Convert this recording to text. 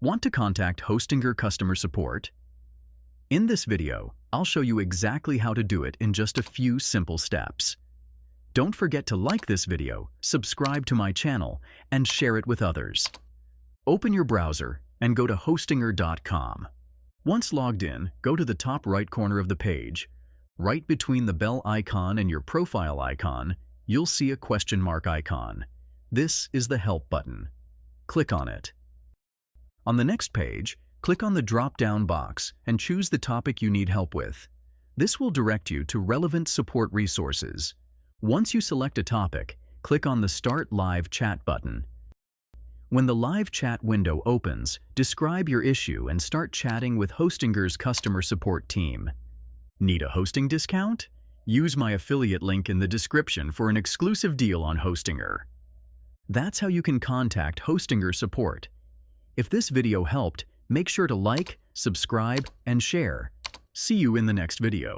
Want to contact Hostinger customer support? In this video, I'll show you exactly how to do it in just a few simple steps. Don't forget to like this video, subscribe to my channel, and share it with others. Open your browser and go to hostinger.com. Once logged in, go to the top right corner of the page. Right between the bell icon and your profile icon, you'll see a question mark icon. This is the Help button. Click on it. On the next page, click on the drop-down box and choose the topic you need help with. This will direct you to relevant support resources. Once you select a topic, click on the Start Live Chat button. When the live chat window opens, describe your issue and start chatting with Hostinger's customer support team. Need a hosting discount? Use my affiliate link in the description for an exclusive deal on Hostinger. That's how you can contact Hostinger support. If this video helped, make sure to like, subscribe, and share. See you in the next video.